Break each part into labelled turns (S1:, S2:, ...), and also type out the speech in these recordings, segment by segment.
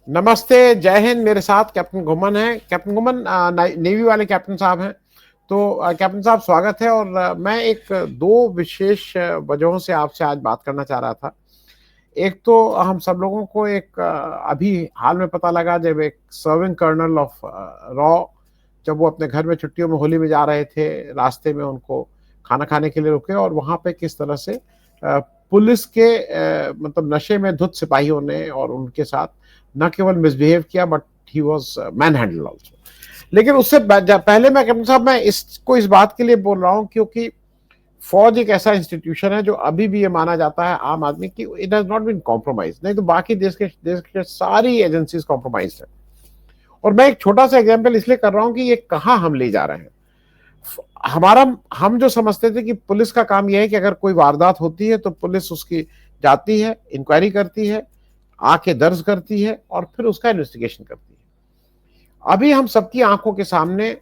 S1: नमस्ते, जय हिंद। मेरे साथ कैप्टन घुमन है। कैप्टन घुमन नेवी वाले कैप्टन साहब हैं। तो कैप्टन साहब स्वागत है। और मैं एक दो विशेष वजहों से आपसे आज बात करना चाह रहा था। एक तो हम सब लोगों को एक अभी हाल में पता लगा, जब एक सर्विंग कर्नल ऑफ रॉ, जब वो अपने घर में छुट्टियों में होली में जा रहे थे, रास्ते में उनको खाना खाने के लिए रुके और वहां पे किस तरह से पुलिस के मतलब नशे में धुत सिपाहियों ने और उनके साथ न केवल मिसबिहेव किया, but he was man handle also. लेकिन उससे पहले मैं कैप्टन साहब, मैं इसको इस बात के लिए बोल रहा हूं क्योंकि फौज एक ऐसा इंस्टीट्यूशन है जो अभी भी ये माना जाता है आम आदमी की it has not been compromise. नहीं तो बाकी देश के सारी एजेंसीज कॉम्प्रोमाइज है। और मैं एक छोटा सा एग्जांपल इसलिए कर रहा हूं कि ये कहां हम ले जा रहे हैं। हमारा हम जो समझते थे कि पुलिस का काम यह है कि अगर कोई वारदात होती है तो पुलिस उसकी जाती है, इंक्वायरी करती है, आके दर्ज करती है और फिर उसका इन्वेस्टिगेशन करती है। अभी हम सबकी आंखों के सामने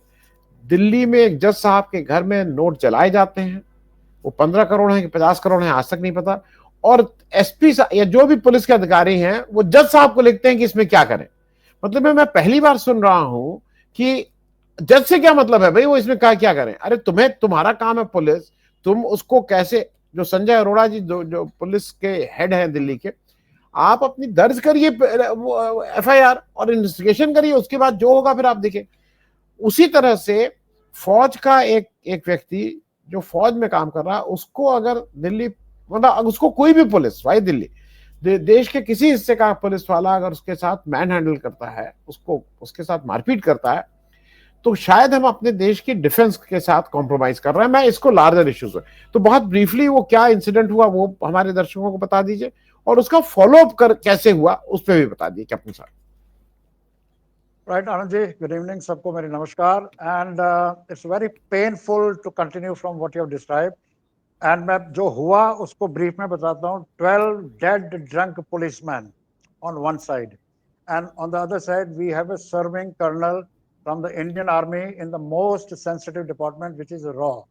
S1: दिल्ली में एक जज साहब के घर में नोट जलाए जाते हैं। वो 15 करोड़ है कि 50 करोड़ है, आज तक नहीं पता। और एसपी या जो भी पुलिस के अधिकारी हैं वो जज साहब को लिखते हैं कि इसमें क्या करें। मतलब मैं पहली बार सुन रहा हूं कि जज से क्या मतलब है भाई, वो इसमें क्या करें। अरे तुम्हें, तुम्हारा काम है पुलिस, तुम उसको कैसे, जो संजय अरोड़ा जी जो पुलिस के हेड हैं दिल्ली के, आप अपनी दर्ज करिए एफआईआर और इन्वेस्टिगेशन करिए, उसके बाद जो होगा फिर आप देखिए। उसी तरह से फौज का एक एक व्यक्ति जो फौज में काम कर रहा है, उसको अगर दिल्ली, मतलब उसको कोई भी पुलिस भाई दिल्ली देश के किसी हिस्से का पुलिस वाला अगर उसके साथ मैन हैंडल करता है, उसको उसके साथ मारपीट करता है, तो शायद हम अपने देश की डिफेंस के साथ कॉम्प्रोमाइज कर रहे हैं। मैं इसको लार्जर इश्यूज है। तो बहुत ब्रीफली वो क्या इंसिडेंट हुआ वो हमारे दर्शकों को बता दीजिए, और उसका फॉलो अप कर कैसे हुआ उस पर भी बता दीजिए कैप्टन साहब।
S2: Right, Anand good evening, सबको मेरी नमस्कार. And it's very painful to continue from what you have described. And मैं जो हुआ उसको brief में बताता हूँ. 12 dead drunk policemen on one side, and on the other side we have a serving colonel from the Indian Army in the most sensitive department, which is RAW.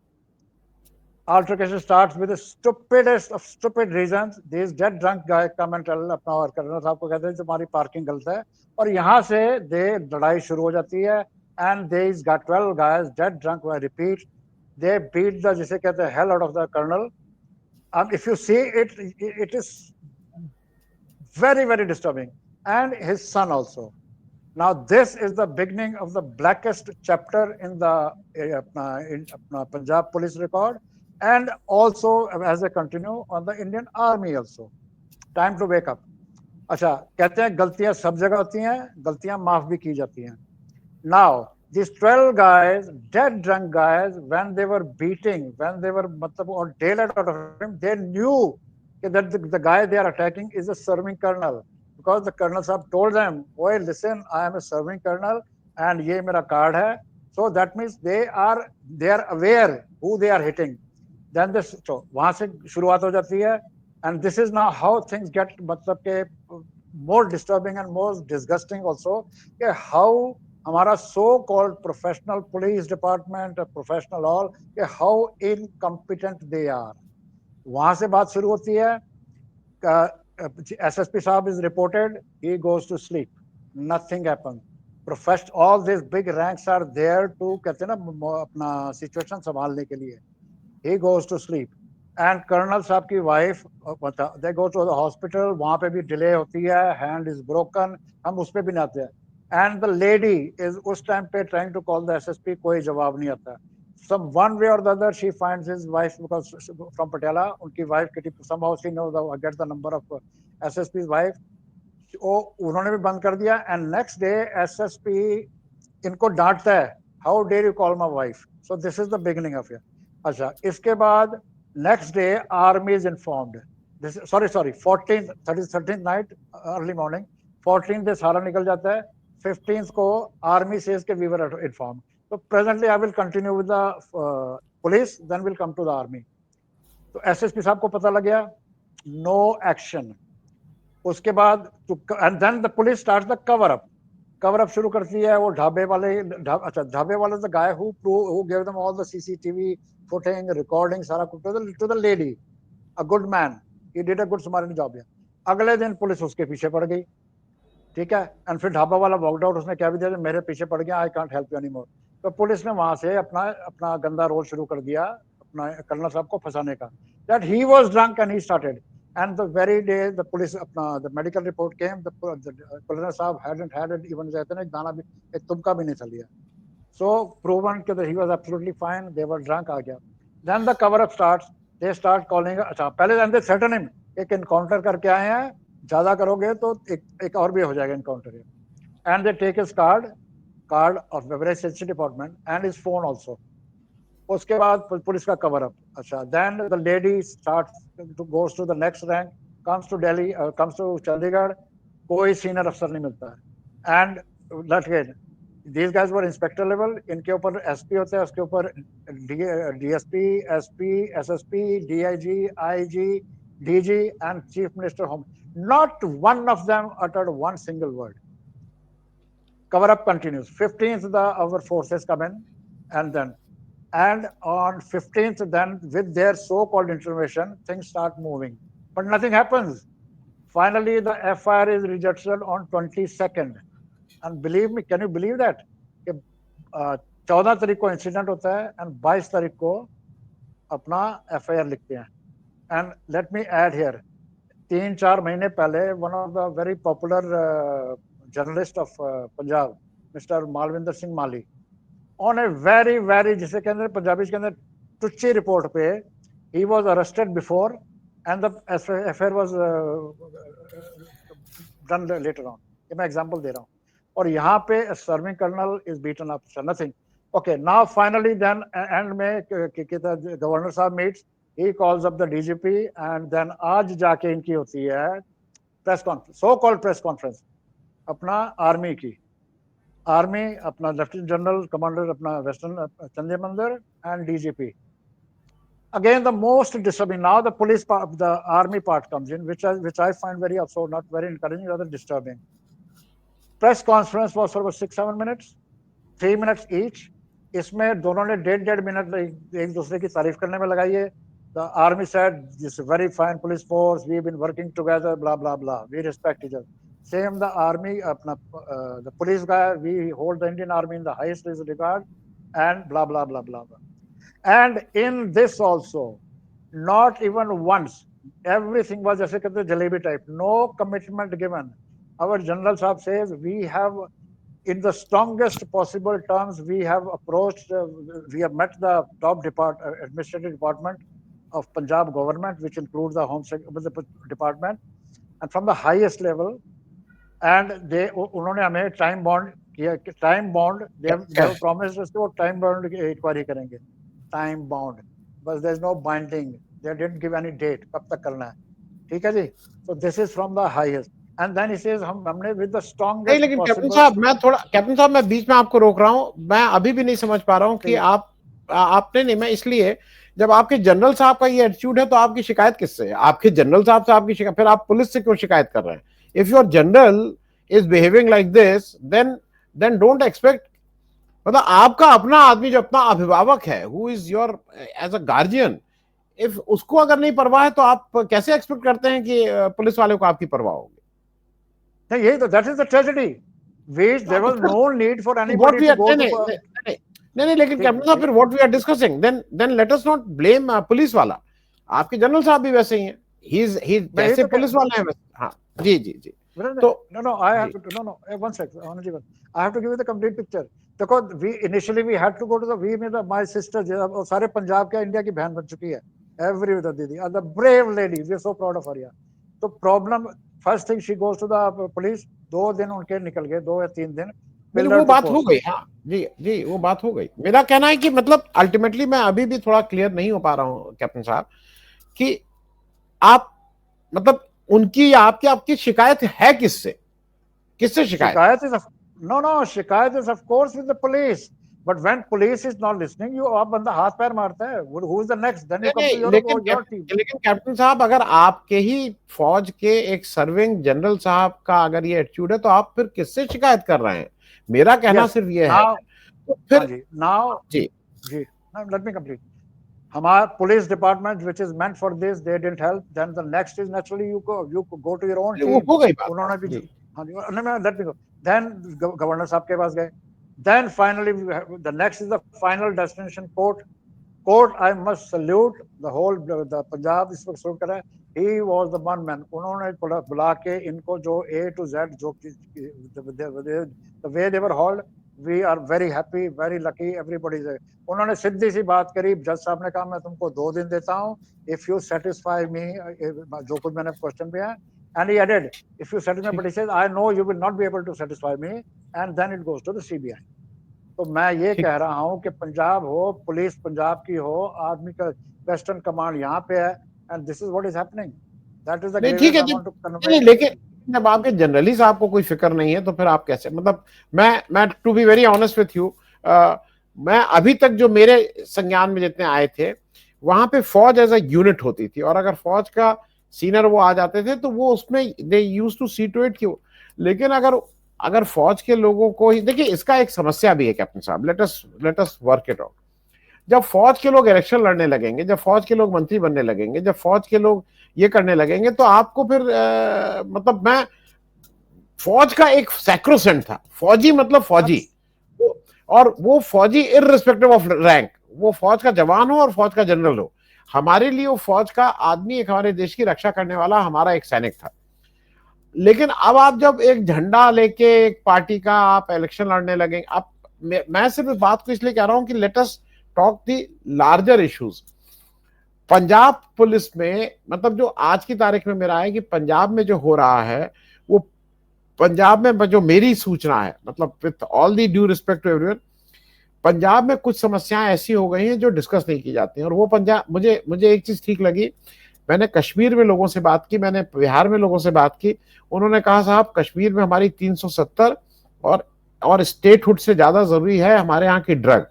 S2: Altercation starts with the stupidest of stupid reasons. These dead drunk guy come and tell अपना और colonel साहब को कहते हैं तुम्हारी parking गलत है, और यहाँ से दे लड़ाई शुरू हो जाती है. And these got 12 guys dead drunk. I repeat, they beat the जिसे कहते हैं hell out of the colonel. And if you see it, it is very disturbing. And his son also. Now this is the beginning of the blackest chapter in the in Punjab police record, and also as a continue on the Indian Army also. Time to wake up. अच्छा, कहते हैं गलतियां सब जगह होती हैं, गलतियां माफ भी की जाती हैं. Now these 12 guys, dead drunk guys, when they were beating, when they were मतलब or daylight out of him, they knew that the guy they are attacking is a serving colonel, because the colonel sahab told them, "Boy, listen, I am a serving colonel, and ये मेरा card है." So that means they are aware who they are hitting. Then this, so वहां से शुरुआत हो जाती है, and this is now how things get मतलब के more disturbing and more disgusting also, कि how हमारा so called professional police department, professional all, कि हाउ इनकम्पिटेंट दे आर. वहां से बात शुरू होती है. एसएसपी साहब is reported, he goes to sleep, nothing happen. Professional, all this big ranks are there to, कहते हैं ना, अपना सिचुएशन संभालने के लिए. He goes to sleep. And colonel साहब की wife, they go to the hospital, वहां पे भी डिले होती है, हैंड इज ब्रोकन, हम उस पर भी नहीं आते हैं. एंड द लेडी इज उस टाइम पे trying to call the SSP, कोई जवाब नहीं आता. Some one way or the other she finds his wife, because from Patiala उनकी wife की somehow she knows get the number of SSP's wife. वो उन्होंने भी बंद कर दिया. And next day SSP इनको डांटता है, how dare you call my wife. So this is the beginning of it. अच्छा, इसके बाद next day army is informed. This sorry 14th 13th night early morning, 14th से सारा निकल जाता है. 15th को army says कि we were informed. So presently I will continue with the police, then we'll come to the army. तो SSP साहब को पता लग गया, नो एक्शन. उसके बाद and then the police start the cover up शुरू करती है. वो ढाबे वाले, अच्छा ढाबे वाले the guy who give them all the CCTV footage recording, सारा कुछ to the lady, a good man, he did a good Samaritan job. अगले दिन पुलिस उसके पीछे पड़ गई. ठीक है। एंड फिर ढाबा वाला वॉकड आउट, उसने क्या भी दिया, मेरे पीछे पड़ गया, I can't help you any more. तो पुलिस ने वहां से अपना अपना गंदा रोल शुरू कर दिया अपना कर्नल साहब को फंसाने का, that he was drunk and he started. And the very day the police अपना the medical report came, the colonel साहब हैडंट हैड इवन कहते हैं एक दाना भी, एक तुमका भी नहीं था लिया। So proven that he was absolutely fine. They were drunk आ गया. Then the cover up starts. They start calling. अच्छा पहले then they threaten him. एक encounter करके आए हैं, ज्यादा करोगे तो एक और भी हो जाएगा encounter. And they take his card of a very sensitive department and his phone also. उसके बाद पुलिस का कवर अप। अच्छा then the lady starts to goes to the next rank, comes to Delhi, comes to Chandigarh, कोई senior अफसर नहीं मिलता है। And let again these guys were inspector level, इनके ऊपर एसपी होते हैं, उसके ऊपर DSP, SP, SSP, DIG, IG, DG and chief minister home. Not one of them uttered one single word. Cover up continues. 15th our forces come in, and on 15th then with their so-called intervention things start moving, but nothing happens. Finally the FIR is rejected on 22nd, and believe me, can you believe that 14 तारीख को incident होता है and 22 तारीख को अपना FIR लिखते हैं। And let me add here, 3-4 महीने पहले one of the very popular journalist of Punjab, mister Malvinder Singh Mali, on a very very जिसे कहते हैं पंजाबी के अंदर टुच्ची रिपोर्ट पे, he was arrested before and the FIR was done later on. ये मैं एग्जांपल दे रहा हूँ। और यहाँ पे serving colonel is beaten up, nothing. Okay now finally then end में गवर्नर साहब meets, he calls up the DGP and then आज जाके इनकी होती है press conference, so called press conference अपना आर्मी की। आर्मी अपना लेफ्टिनेंट जनरल कमांडर अपना western Chandimandir and DGP. Again the most disturbing, now the police part, the army part comes in, which I find very also not very encouraging, rather disturbing. Press conference was for 6-7 minutes, 3 minutes each. इसमें दोनों ने 1.5 minute एक दूसरे की तारीफ करने में लगाई है। The army said this is very fine police force, we've been working together, blah blah blah, we respect each other. Same the army अपना the police guy, we hold the Indian army in the highest regard and blah blah blah blah blah. And in this also not even once, everything was जैसे कहते हैं jalebi type, no commitment given. Our general sahab says we have in the strongest possible terms we have approached, we have met the top administrative department of Punjab government, which includes the home department and from the highest level, and they उन्होंने हमें time bond किया, time bond they have promised us वो time bond inquiry करेंगे, time bond, but there is no binding, they didn't give any date कब तक करना है। ठीक है जी। so this is from the highest and then he says हमने with the strongest
S1: नहीं, लेकिन कैप्टन साहब मैं बीच में आपको रोक रहा हूं, मैं अभी भी नहीं समझ पा रहा हूं कि आपने नहीं, मैं इसलिए जब आपके जनरल साहब का ये एटीट्यूड है तो आपकी शिकायत किससे है? आपके जनरल साहब से आपकी शिकायत, फिर आप पुलिस से क्यों शिकायत कर रहे हैं? If your general is behaving like this then don't expect, मतलब आपका अपना आदमी जो अपना अभिभावक है, who is your as a guardian, if उसको अगर नहीं परवाह है तो आप कैसे एक्सपेक्ट करते हैं कि पुलिस वाले को आपकी परवाह होगी?
S2: नहीं, यही तो that is the tragedy, which there was no need for anybody to go to
S1: नहीं, लेकिन कैप्टन साहब फिर what we are discussing, then let us not blame police वाला। आपके जनरल साहब भी वैसे ही हैं, ही जैसे पुलिस वाले हैं वैसे। हाँ जी जी जी। तो
S2: no I have to no one second I have to give you the complete picture। देखो we initially we had to go to the we में my sister जो सारे पंजाब के इंडिया की बहन बन चुकी है, every other दीदी, the brave lady, we are so proud of her यार। तो problem first thing she goes to the police, 2 दिन उनके निकल गए, 2 या 3 दिन,
S1: वो बात हो गई। हाँ जी जी, वो बात हो गई। मेरा कहना है कि मतलब अल्टीमेटली मैं अभी भी थोड़ा क्लियर नहीं हो पा रहा हूँ कैप्टन साहब कि आप मतलब उनकी या आपकी शिकायत है किससे शिकायत
S2: इज नो शिकायत is of course with the police, but when police is not listening you, आप बंदा हाथ पैर मारता है, who is the next, then you come to your team.
S1: लेकिन कैप्टन साहब अगर आपके ही फौज के एक सर्विंग जनरल साहब का अगर ये एटीट्यूड है तो आप फिर किससे शिकायत कर रहे हैं? मेरा कहना सिर्फ ये है।
S2: तो फिर नाउ जी लेट मी कंप्लीट। हमारा police department which is meant for this, they didn't help, then the next is naturally you go to your own team.
S1: हो गई बात।
S2: उन्होंने भी हाँ जी, let me go. Then governor साहब के पास गए। Then finally the next is the final destination court. Court I must salute the whole the Punjab इस वक्त सल्यूट कर रहा है। ही वाज द वन मैन। उन्होंने बुला के इनको जो ए टू जेड जो the way they were hold, we are very happy, very lucky, everybody say. उन्होंने सीधी सी बात करी। जज साहब ने कहा मैं तुमको 2 दिन देता हूँ, इफ यू सेटिस्फाई मी, जो कुछ मैंने क्वेश्चन किया। And he added, if you satisfy, but he says I know you will not be able to satisfy me, and then it goes to the CBI। तो मैं ये
S1: ठीक
S2: कह रहा हूँ कि पंजाब हो, पुलिस पंजाब की हो, आर्मी का वेस्टर्न कमांड यहाँ पे है, and this is what is happening. That is the
S1: नहीं, ठीक
S2: ग्रेवियस
S1: है
S2: आई
S1: जी,
S2: वांट टू
S1: नहीं
S2: कन्वे।
S1: लेकिन जब आपके जनरली साहब को कोई फिक्र नहीं है तो फिर आप कैसे, मतलब मैं to be very honest with you, मैं अभी तक जो मेरे संज्ञान में जितने आए थे वहां पे फौज एज अ यूनिट होती थी, और अगर फौज का सीनियर वो आ जाते थे तो वो उसमें they use to see to it क्यों। लेकिन अगर अगर फौज के लोगों को ही देखिए, इसका एक समस्या भी है कैप्टन साहब, let us work it out. जब फौज के लोग इलेक्शन लड़ने लगेंगे, जब फौज के लोग मंत्री बनने लगेंगे, जब फौज के लोग ये करने लगेंगे, तो आपको फिर मतलब मैं फौज का एक सैक्रोसेंट था, फौजी मतलब फौजी, और वो फौजी इररिस्पेक्टिव ऑफ रैंक, वो फौज का जवान हो और फौज का जनरल हो, हमारे लिए वो फौज का आदमी एक हमारे देश की रक्षा करने वाला हमारा एक सैनिक था। लेकिन अब आप जब एक झंडा लेके एक पार्टी का आप इलेक्शन लड़ने लगेंगे, आप मैं सिर्फ इस बात को इसलिए कह रहा हूं कि लेट अस टॉक दी लार्जर इश्यूज। पंजाब पुलिस में मतलब जो आज की तारीख में मेरा है कि पंजाब में जो हो रहा है, वो पंजाब में जो मेरी सूचना है, मतलब with all the due respect to everyone, Punjab में कुछ समस्याएं ऐसी हो गई हैं जो डिस्कस नहीं की जाती हैं। और वो पंजाब, मुझे एक चीज ठीक लगी, मैंने कश्मीर में लोगों से बात की, मैंने बिहार में लोगों से बात की, उन्होंने कहा साहब कश्मीर में हमारी 370 और स्टेटहुड से ज्यादा जरूरी है हमारे यहाँ की ड्रग।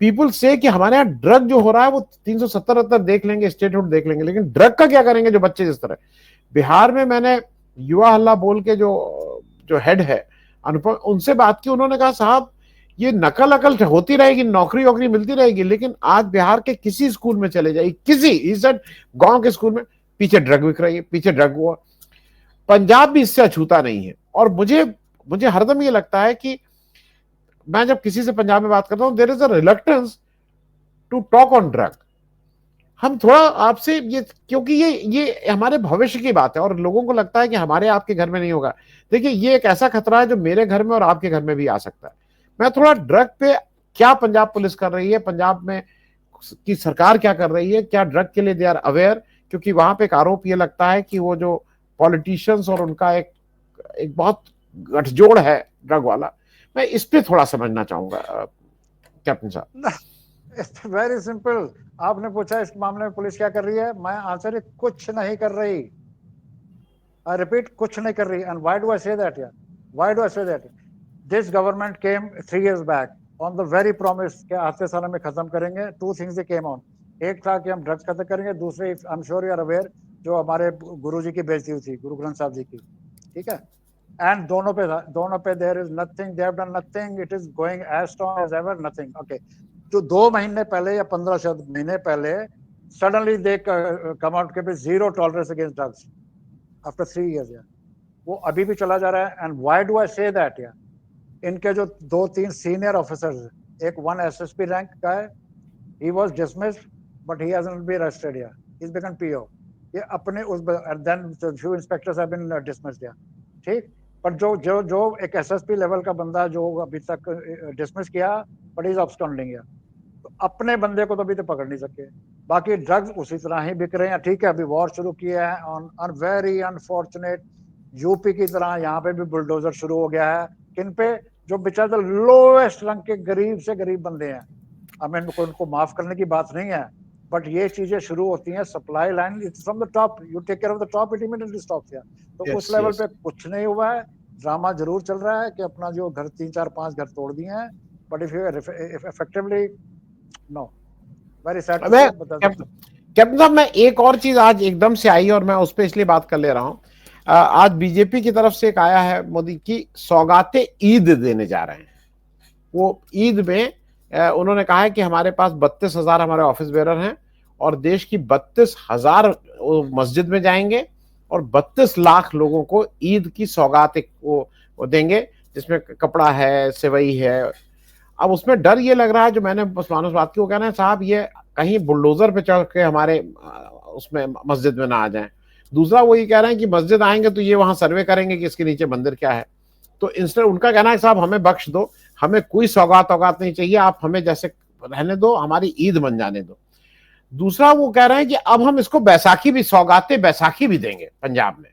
S1: पीपल से कि हमारे यहाँ ड्रग जो हो रहा है वो 370 देख लेंगे, स्टेटहुड देख लेंगे, लेकिन ड्रग का क्या करेंगे जो बच्चे जिस तरह। बिहार में मैंने युवा हल्ला बोल के जो जो हेड है अनुपम, उनसे बात की, उन्होंने कहा साहब ये नकल अकल होती रहेगी, नौकरी वोकरी मिलती रहेगी, लेकिन आज बिहार के किसी स्कूल में चले जाइए, किसी गांव के स्कूल में पीछे ड्रग बिक रही है, पीछे ड्रग हुआ। पंजाब भी इससे अछूता नहीं है। और मुझे मुझे हरदम ये लगता है कि मैं जब किसी से पंजाब में बात करता हूं, there is a reluctance to talk on drug. हम थोड़ा आपसे ये, क्योंकि ये हमारे भविष्य की बात है और लोगों को लगता है कि हमारे आपके घर में नहीं होगा। देखिए ये एक ऐसा खतरा है जो मेरे घर में और आपके घर में भी आ सकता है। मैं थोड़ा ड्रग पे, क्या पंजाब पुलिस कर रही है, पंजाब में की सरकार क्या कर रही है, क्या ड्रग के लिए दे आर अवेयर, क्योंकि वहां पे एक आरोप ये लगता है कि वो जो पॉलिटिशियंस और उनका एक बहुत गठजोड़ है ड्रग वाला। मैं इस पे थोड़ा समझना चाहूंगा कैप्टन साहब।
S2: It's very simple. आपने पूछा इस मामले में पुलिस क्या कर रही है, मैं आंसर है कुछ नहीं कर रही। आई रिपीट, कुछ नहीं कर रही। And why do I say that यार, why do I say that? This government came 3 years back on the very promise के आते साल में खत्म करेंगे। 2 things दे केम ऑन। एक था कि हम ड्रग्स खत्म करेंगे, दूसरे I am sure you are aware जो हमारे गुरु जी की बेइज्जती हुई थी, गुरु ग्रंथ साहब जी की, ठीक है। एंड दोनों पे there is nothing, they have done nothing, it is going as strong as ever, nothing. Okay, जो 2 महीने पहले या 15 शायद महीने पहले सडनली दे कम आउट के पे zero tolerance against drugs after 3 years यार, वो अभी भी चला जा रहा है। And why do I say that यार, इनके जो 2-3 सीनियर ऑफिसर्स, एक 1 SSP रैंक का है, he was dismissed but he hasn't been arrested yet, he's become PO। ये अपने उस, and then the few inspectors have been dismissed यार, ठीक। पर जो एक SSP लेवल का बंदा जो अभी तक डिसमिस किया, but he is absconding यार, तो अपने बंदे को तो अभी तो पकड़ नहीं सके। बाकी ड्रग्स उसी तरह ही बिक रहे हैं, ठीक है। अभी वॉर शुरू किया है ऑन वेरी अनफॉर्चुनेट, यूपी की तरह यहाँ पे भी बुलडोजर शुरू हो गया है। किन पे? जो बेचारे लोएस्ट रंग के गरीब से गरीब बंदे हैं। अब उनको माफ करने की बात नहीं है, बट ये चीजें शुरू होती हैं supply line from the top, you take care of the top, it immediately stops यार। तो उस लेवल पे कुछ नहीं हुआ है। ड्रामा जरूर चल रहा है कि अपना जो घर 3-4-5 घर तोड़ दिए हैं, but if effectively no, very sad to say.
S1: Captain साहब, मैं एक और चीज आज एकदम से आई और मैं उस पर इसलिए बात कर ले रहा हूं। आज बीजेपी की तरफ से एक आया है, मोदी की सौगातें ईद देने जा रहे हैं। वो ईद में उन्होंने कहा है कि हमारे पास 32,000 हमारे ऑफिस बेरर हैं और देश की 32,000 मस्जिद में जाएंगे और 32 लाख लोगों को ईद की सौगात वो देंगे, जिसमें कपड़ा है, सेवई है। अब उसमें डर ये लग रहा है, जो मैंने मुसलमानों से बात की, वो कह रहे हैं साहब ये कहीं बुलडोजर पे चढ़ के हमारे उसमें मस्जिद में ना आ जाएं। दूसरा वो ये कह रहे हैं कि मस्जिद आएंगे तो ये वहां सर्वे करेंगे कि इसके नीचे मंदिर क्या है। तो इंस्टेंट उनका कहना है साहब हमें बख्श दो, हमें कोई सौगात औगात नहीं चाहिए, आप हमें जैसे रहने दो, हमारी ईद बन जाने दो। दूसरा वो कह रहे हैं कि अब हम इसको बैसाखी भी, सौगातें बैसाखी भी देंगे पंजाब में।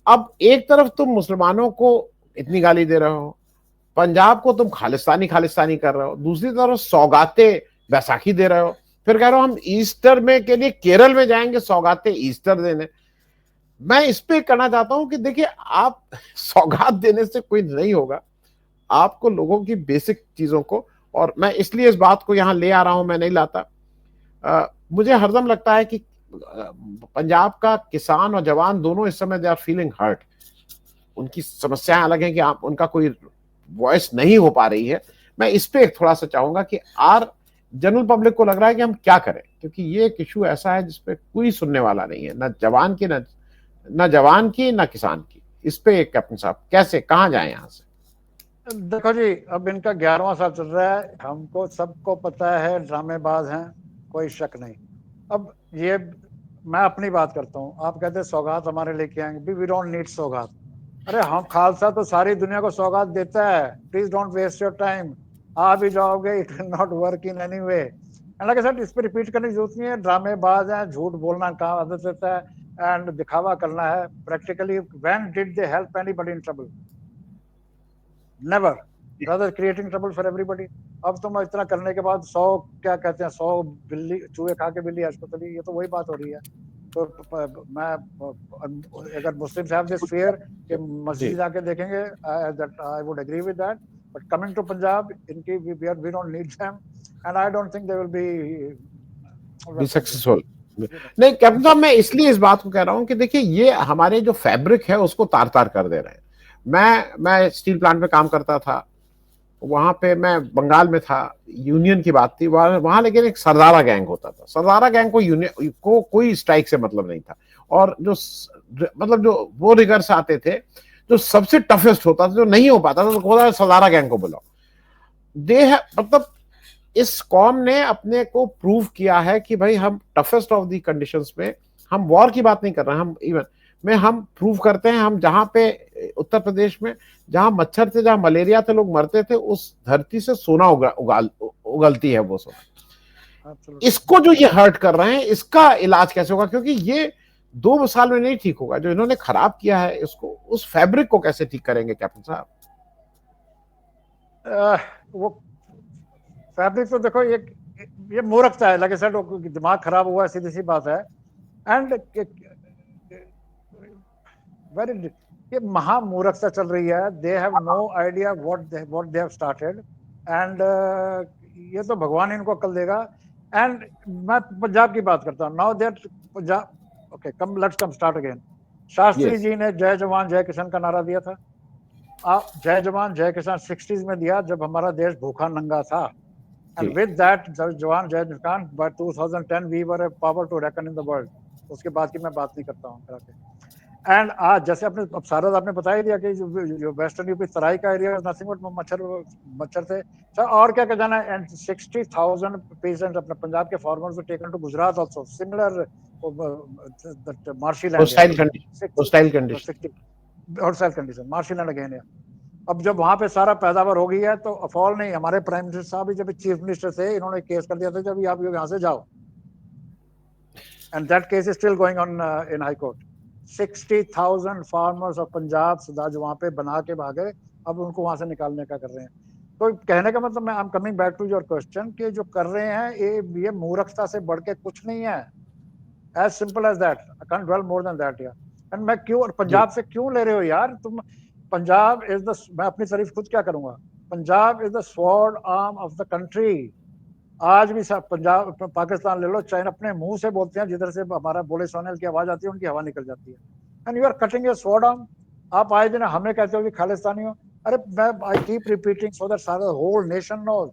S1: अब एक तरफ तुम मुसलमानों को इतनी गाली दे रहे हो, पंजाब को तुम खालिस्तानी खालिस्तानी कर रहे हो, दूसरी तरफ सौगातें बैसाखी दे रहे हो, फिर कह रहे हो हम ईस्टर में के लिए केरल में जाएंगे सौगातें ईस्टर देने। मैं इस पे कहना चाहता हूं कि देखिए, आप सौगात देने से कोई नहीं होगा, आपको लोगों की बेसिक चीजों को, और मैं इसलिए इस बात को यहां ले आ रहा हूं, मैं नहीं लाता। मुझे हरदम लगता है कि पंजाब का किसान और जवान दोनों इस समय दे आर फीलिंग हर्ट। उनकी समस्याएं अलग हैं कि आप उनका कोई वॉइस नहीं हो पा रही है। मैं इस पे थोड़ा सा चाहूंगा कि जनरल पब्लिक को लग रहा है कि हम क्या करें, क्योंकि ये एक इशू ऐसा है जिसपे कोई सुनने वाला नहीं है, ना जवान की, ना किसान की। इस पे कैप्टन साहब कैसे, कहां जाए यहां से?
S2: देखो जी, अब इनका 11वां साल चल रहा है, हमको सबको पता है ड्रामेबाज हैं, कोई शक नहीं। अब ये मैं अपनी बात करता हूँ, आप कहते हैं सौगात हमारे लेके आएंगे, वी डोंट नीड सौगात। अरे हम खालसा तो सारी दुनिया को सौगात देता है, please don't waste your time. आ भी जाओगे, it will not work in any way. And like I said, इस पे रिपीट करने की जरूरत नहीं है, ड्रामेबाज है, झूठ बोलना का आदत रहता है एंड दिखावा करना है। Practically when did they help anybody in trouble? Never, rather creating trouble for everybody. अब तुम इतना करने के बाद 100 क्या कहते हैं, 100 बिल्ली चूहे खा के बिल्ली अस्पताली, ये तो वही बात हो रही है। तो मैं अगर मुस्लिम हैव दिस फियर कि मस्जिद जाके देखेंगे, that I would agree with that, but coming to Punjab, इनकी we don't need them and I don't think they will
S1: be successful. नहीं कैप्टन साहब, मैं इसलिए इस बात को कह रहा हूं कि देखिए, ये हमारे जो फैब्रिक है उसको तार तार कर दे रहे हैं। मैं स्टील प्लांट में काम करता था, वहां पे मैं बंगाल में था, यूनियन की बात थी वहां, लेकिन एक सरदारा गैंग होता था। सरदारा गैंग को यूनियन को कोई स्ट्राइक से मतलब नहीं था, और जो मतलब जो वो रिगर से आते थे, जो सबसे टफेस्ट होता था, जो नहीं हो पाता था, तो सरदारा गैंग को बुलाओ। दे है मतलब इस कॉम ने अपने को प्रूव किया है कि भाई हम टफेस्ट ऑफ दी कंडीशंस में, हम वॉर की बात नहीं कर रहे हैं, हम इवन में हम प्रूव करते हैं, हम जहां पे उत्तर प्रदेश में जहां मच्छर थे, जहां मलेरिया थे, लोग मरते थे, उस धरती से सोना उगलती है वो सोना। इसको जो ये हर्ट कर रहे हैं, इसका इलाज कैसे होगा? क्योंकि ये 2 साल में नहीं ठीक होगा। जो इन्होंने खराब किया है, इसको, उस फैब्रिक को कैसे ठीक करेंगे कैप्टन साहब?
S2: वो फैब्रिक तो देखो, ये मूर्खता है, लगे सर दिमाग खराब हुआ है, सीधी सी बात है। एंड वेरी, ये महामूर्खता चल रही है। They have no idea what they have started and ये तो भगवान इनको अक्ल देगा। एंड मैं पंजाब की बात करता हूँ now, that Punjab, okay come, let's come start again. Shastri ji ने जय जवान जय किसान का नारा दिया था। जय जवान जय किसान 60s में दिया, जब हमारा देश भूखा नंगा था। एंड विद दैट जवान जय किसान, by 2010 we were a power to reckon in the world. उसके बाद की मैं बात नहीं करता हूँ। एंड आज जैसे आपने, अब सारा आपने बता ही दिया कि जो वेस्टर्न यूपी तराई का एरिया, नथिंग बट मच्छर थे सर, और क्या जाना है। एंड 60,000 पेशेंट्स अपने पंजाब के farmers were taken to Gujarat also, similar marshy land,
S1: hostile
S2: condition, marshy land again है। अब जब वहां पे सारा पैदावार हो गई है, तो अफॉल नहीं, हमारे प्राइम मिनिस्टर साहब जब चीफ मिनिस्टर थे, इन्होंने केस कर दिया था जब आप यहाँ से जाओ, and that case is still going on in high court. 60,000 farmers of Punjab सदा जो वहां पे बना के भागे, अब उनको वहां से निकालने का कर रहे हैं। तो कहने का मतलब, मैं I am coming back to your question, कि जो कर रहे हैं ये मूर्खता से बढ़ के कुछ नहीं है। As simple as that, I can't dwell more then that यार। एंड मैं क्यों, और पंजाब से क्यों ले रहे हो यार तुम? पंजाब इज द, मैं अपनी तारीफ खुद क्या करूंगा, Punjab is the sword arm of the country. आज भी पंजाब, पाकिस्तान ले लो, चाइना अपने मुंह से बोलते हैं, जिधर से हमारा बोले सोनेल की आवाज आती है, उनकी हवा निकल जाती है। And you are cutting your sword arm. आप आए दिन हमें कहते हो कि खालिस्तानी हो। अरे मैं, I keep repeating so that सारा होल नेशन नोज,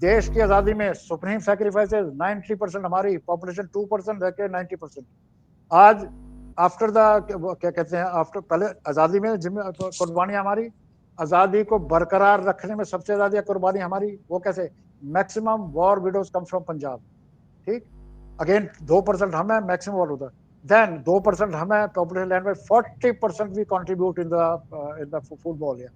S2: देश की आजादी में सुप्रीम सैक्रिफाइसेस 90%, हमारी पॉपुलेशन 2% रह के 90%। आज आफ्टर द क्या कहते हैं, आफ्टर पहले आजादी में कुर्बानी हमारी, आजादी को बरकरार रखने में सबसे ज्यादा कुर्बानी हमारी, वो कैसे, maximum war widows come from Punjab, ठीक, अगेन 2% हमें मैक्सिमम वॉर होता है, देन 2% हमें पॉपुलेशन लैंड में 40% we contribute in the football या,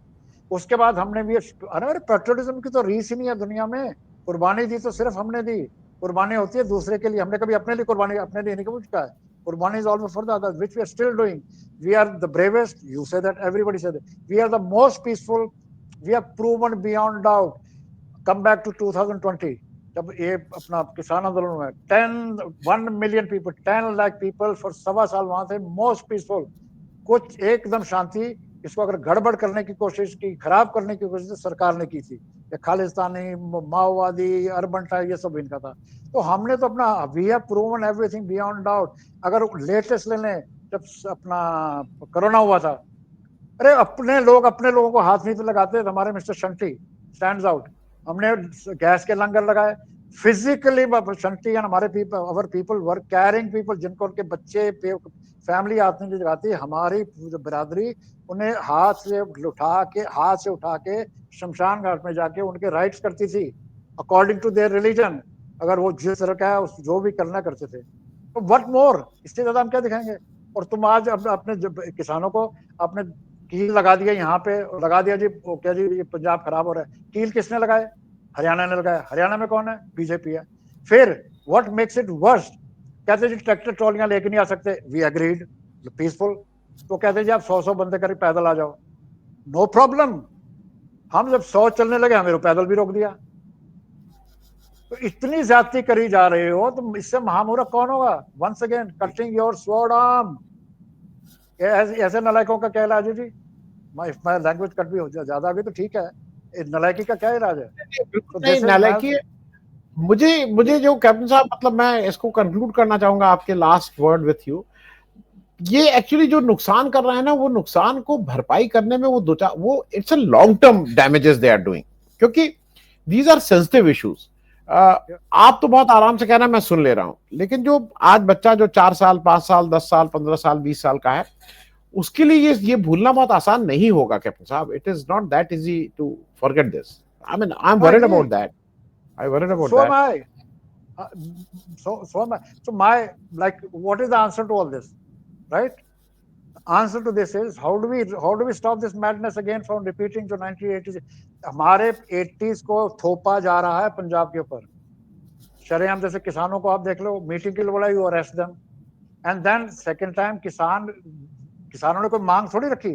S2: उसके बाद हमने भी, अरे पेट्रोलिज्म की तो रीस ही नहीं है दुनिया में, कुर्बानी दी तो सिर्फ हमने दी, कुर्बानी होती है दूसरे के लिए, हमने कभी अपने लिए कुर्बानी अपने लिए नहीं कभी चुका है, कुर्बानी is always for the others which we are still doing, we are the bravest, you say that, everybody say that, we are the most peaceful, we have proven beyond doubt, come back to 2020 जब ये अपना किसान आंदोलन में 1 million people, 10 lakh people for 1.25 साल वहां थे, most peaceful, कुछ एकदम शांति, इसको अगर गड़बड़ करने की कोशिश की, खराब करने की कोशिश सरकार ने की थी, ये खालिस्तानी, माओवादी, अर्बन टाइप, ये सब इनका था, तो हमने तो अपना, we have proven everything beyond doubt. अगर लेटेस्ट ले लें, जब अपना कोरोना हुआ था, अरे अपने लोगों को हाथ नहीं तो लगाते, हमारे मिस्टर शंटी स्टैंड्स आउट, हमने गैस के लंगर लगाए फिजिकली, शंटी एंड हमारे people, our people were carrying people, जिनको उनके बच्चे फैमिली हाथ नहीं लगाती, हमारी बिरादरी उन्हें हाथ से उठा के शमशान घाट में जाके उनके राइट्स करती थी अकॉर्डिंग टू देयर रिलीजन, अगर वो जिस तरह का है जो भी करना करते थे, तो व्हाट मोर, इससे ज्यादा हम क्या दिखाएंगे। और तुम आज अपने किसानों को अपने कील लगा दिया, यहाँ पे लगा दिया जी, क्या जी ये पंजाब खराब हो रहा है, कील किसने लगाए, हरियाणा ने लगाया, हरियाणा में कौन है, बीजेपी है। फिर व्हाट मेक्स इट वर्स्ट, कहते जी ट्रैक्टर ट्रॉलियां लेके नहीं आ सकते, वी एग्रीड पीसफुल, तो कहते जी आप 100 बंदे करीब पैदल आ जाओ, नो प्रॉब्लम, हम जब 100 चलने लगे हमें पैदल भी रोक दिया, तो इतनी ज्यादती करी जा रहे हो, तो इससे महामूर्ख कौन होगा। Once again cutting your sword arm, ऐसे नलायकों का क्या इलाज है जी, इफ माय लैंग्वेज कट भी हो ज्यादा अभी तो ठीक है, नलायकी का क्या इलाज है।
S1: बिल्कुल नहीं नालायकी। मुझे जो कैप्टन साहब, मतलब मैं इसको कंक्लूड करना चाहूंगा आपके लास्ट वर्ड विथ यू, ये एक्चुअली जो नुकसान कर रहे हैं ना, वो नुकसान को भरपाई करने में वो it's a long term damages they are doing, क्योंकि दीज आर सेंसिटिव इश्यूज। आप तो बहुत आराम से कह रहे हैं, मैं सुन ले रहा हूं, लेकिन जो आज बच्चा जो 4 साल 5 साल 10 साल 15 साल 20 साल का है, उसके लिए ये भूलना बहुत आसान नहीं होगा कैप्टन साहब। It is not that easy to forget this. I mean I am worried about that, I worried about
S2: so
S1: that.
S2: am I. So am I. So my, like, what is the answer to all this, right? The answer to this is how do we stop this madness again from repeating जो 1980s हमारे 80s को थोपा जा रहा है पंजाब के ऊपर, शरेआम, जैसे किसानों को आप देख लो, मीटिंग के लिए बोला, you arrest them, and then second time किसानों ने कोई मांग थोड़ी रखी,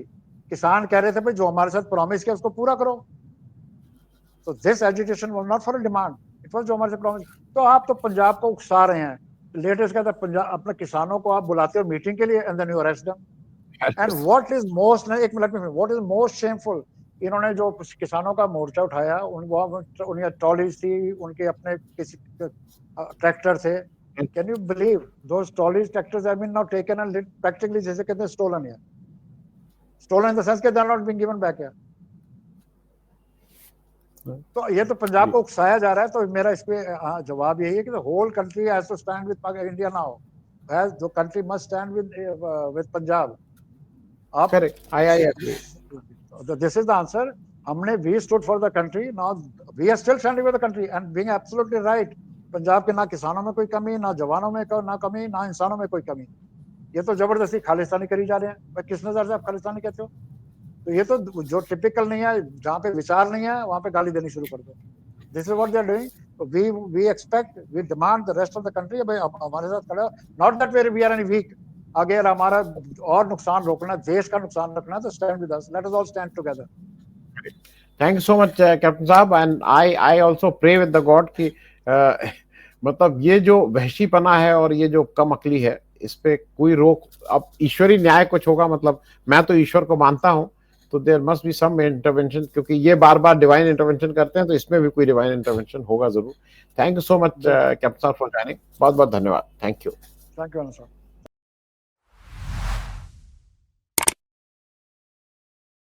S2: किसान कह रहे थे भाई जो हमारे साथ प्रॉमिस किया उसको पूरा करो, तो this agitation was not for a demand, it was जो हमारे से प्रॉमिस। तो आप तो पंजाब को उकसा रहे हैं, लेटेस्ट कहता है पंजाब अपने किसानों को आप बुलाते हो मीटिंग के लिए and then you arrest them, and what is most, एक मिनट में, व्हाट इज मोस्ट शेमफुल, इन्होंने जो किसानों का मोर्चा उठाया, उनकी ट्रॉलीज थी, उनके अपने किसी ट्रैक्टर थे, can you believe those trolleys tractors have been now taken and practically जैसे कहते हैं स्टोलन है, स्टोलन इन द सेंस के they are not being given back है। तो ये तो पंजाब को उकसाया जा रहा है, तो मेरा इस पे जवाब यही है कि whole country has to stand with India now, has the country must stand with Punjab.
S1: Correct, I agree,
S2: this is the answer. हमने we stood for the country, now we are still standing with the country and being absolutely right. Punjab के ना किसानों में कोई कमी, ना जवानों में ना कमी, ना इंसानों में कोई कमी, ये तो जबरदस्ती खालिस्तानी करी जा रहे हैं। किस नजर से आप खालिस्तानी कहते हो, तो ये तो जो टिपिकल नहीं है, जहाँ पे विचार नहीं है वहां पे गाली देनी शुरू कर दो। This is what they are doing. We expect, we demand the rest of the country, भाई हमारे साथ खड़े, not that we are any weak, अगर हमारा और नुकसान रोकना, देश का नुकसान रखना, तो stand with us, let us all stand together.
S1: Thank you so much captain साहब, and I also pray with the god कि मतलब ये जो वहशीपना है और ये जो कम अकली है, इस पे कोई रोक, अब ईश्वरी न्याय कुछ होगा, मतलब मैं तो ईश्वर को मानता हूं, तो there must be some intervention, क्योंकि ये बार बार डिवाइन इंटरवेंशन करते हैं, तो इसमें भी कोई डिवाइन इंटरवेंशन होगा जरूर। Thank you so much captain साहब फॉर ज्वाइनिंग, बहुत बहुत धन्यवाद, thank you.
S2: Thank you sir.